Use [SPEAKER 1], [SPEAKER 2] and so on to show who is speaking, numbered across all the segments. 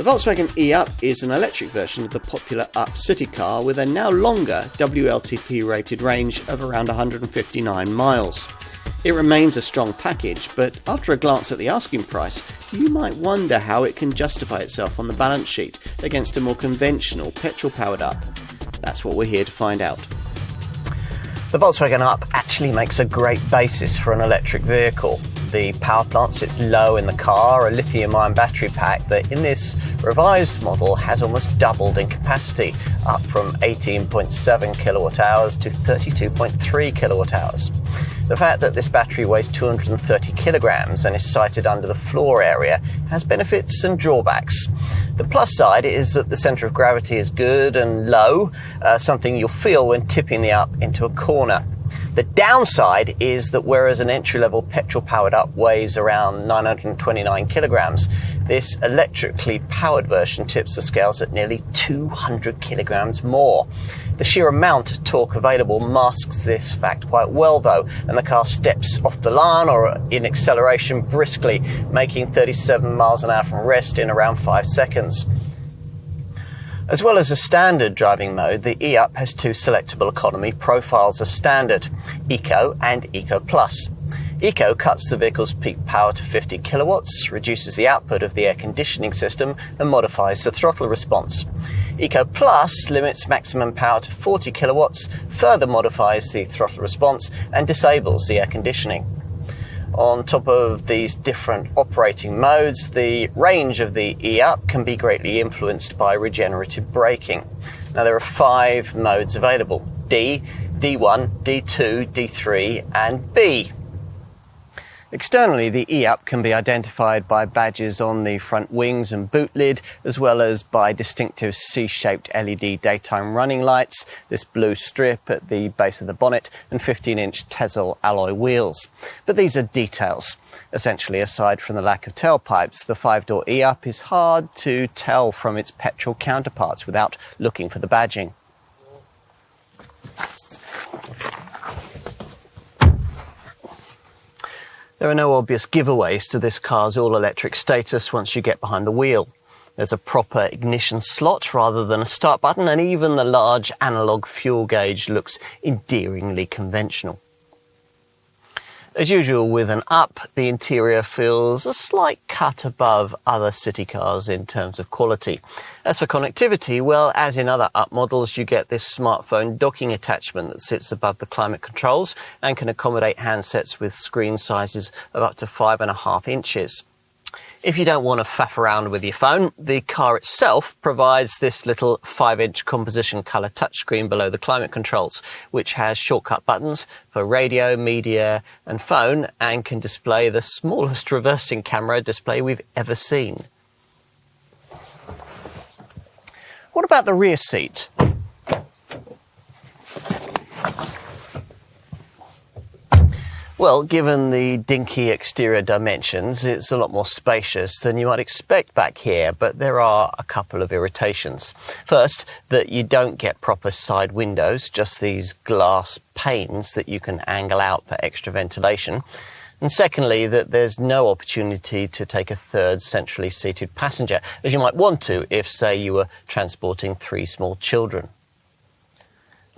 [SPEAKER 1] Volkswagen E-UP is an electric version of the popular UP city car with a now longer WLTP rated range of around 159 miles. It remains a strong package, but after a glance at the asking price, you might wonder how it can justify itself on the balance sheet against a more conventional petrol-powered UP. That's what we're here to find out.
[SPEAKER 2] The Volkswagen UP actually makes a great basis for an electric vehicle. The power plant sits low in the car, a lithium-ion battery pack that in this revised model has almost doubled in capacity, up from 18.7 kilowatt hours to 32.3 kilowatt hours. The fact that this battery weighs 230 kilograms and is sited under the floor area has benefits and drawbacks. The plus side is that the centre of gravity is good and low, something you'll feel when tipping the UP into a corner. The downside is that whereas an entry-level petrol-powered UP weighs around 929 kilograms, this electrically powered version tips the scales at nearly 200 kilograms more. The sheer amount of torque available masks this fact quite well though, and the car steps off the line or in acceleration briskly, making 37 miles an hour from rest in around 5 seconds. As well as a standard driving mode, the E-UP has two selectable economy profiles as standard, Eco and Eco Plus. Eco cuts the vehicle's peak power to 50 kilowatts, reduces the output of the air conditioning system and modifies the throttle response. Eco Plus limits maximum power to 40 kilowatts, further modifies the throttle response and disables the air conditioning. On top of these different operating modes, the range of the E-UP can be greatly influenced by regenerative braking. Now there are 5 modes available: D, D1, D2, D3 and B. Externally, the E-UP can be identified by badges on the front wings and boot lid, as well as by distinctive C-shaped LED daytime running lights, this blue strip at the base of the bonnet, and 15-inch Tezzel alloy wheels. But these are details. Essentially, aside from the lack of tailpipes, the 5-door E-UP is hard to tell from its petrol counterparts without looking for the badging. There are no obvious giveaways to this car's all-electric status once you get behind the wheel. There's a proper ignition slot rather than a start button, and even the large analogue fuel gauge looks endearingly conventional. As usual with an UP, the interior feels a slight cut above other city cars in terms of quality. As for connectivity, well, as in other UP models, you get this smartphone docking attachment that sits above the climate controls and can accommodate handsets with screen sizes of up to 5.5 inches. If you don't want to faff around with your phone, the car itself provides this little 5-inch composition colour touchscreen below the climate controls, which has shortcut buttons for radio, media and phone, and can display the smallest reversing camera display we've ever seen. What about the rear seat? Well, given the dinky exterior dimensions, it's a lot more spacious than you might expect back here, but there are a couple of irritations. First, that you don't get proper side windows, just these glass panes that you can angle out for extra ventilation. And secondly, that there's no opportunity to take a third centrally seated passenger, as you might want to if, say, you were transporting 3 small children.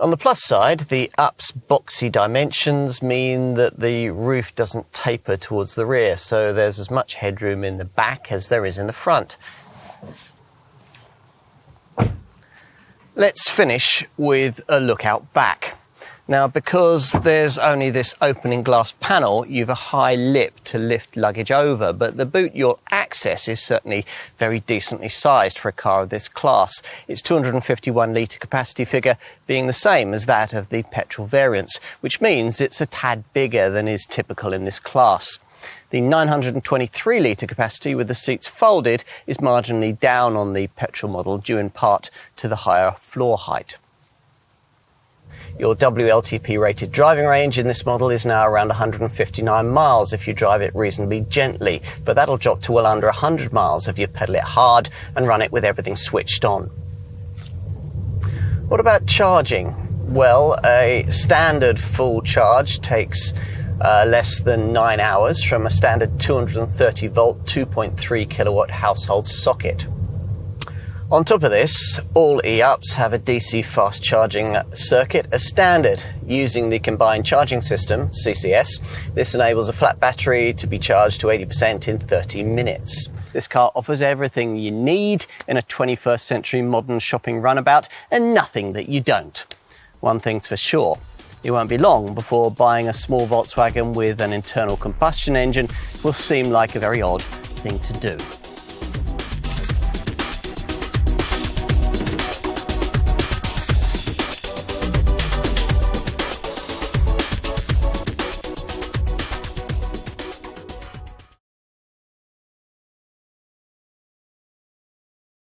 [SPEAKER 2] On the plus side, the UP's boxy dimensions mean that the roof doesn't taper towards the rear, so there's as much headroom in the back as there is in the front. Let's finish with a look out back. Now, because there's only this opening glass panel, you've a high lip to lift luggage over, but the boot you'll access is certainly very decently sized for a car of this class. Its 251-litre capacity figure being the same as that of the petrol variants, which means it's a tad bigger than is typical in this class. The 923-litre capacity with the seats folded is marginally down on the petrol model, due in part to the higher floor height. Your WLTP-rated driving range in this model is now around 159 miles if you drive it reasonably gently, but that'll drop to well under 100 miles if you pedal it hard and run it with everything switched on. What about charging? Well, a standard full charge takes less than 9 hours from a standard 230-volt, 2.3 kilowatt household socket. On top of this, all E-UPs have a DC fast charging circuit as standard. Using the combined charging system, CCS, this enables a flat battery to be charged to 80% in 30 minutes. This car offers everything you need in a 21st century modern shopping runabout, and nothing that you don't. One thing's for sure, it won't be long before buying a small Volkswagen with an internal combustion engine will seem like a very odd thing to do.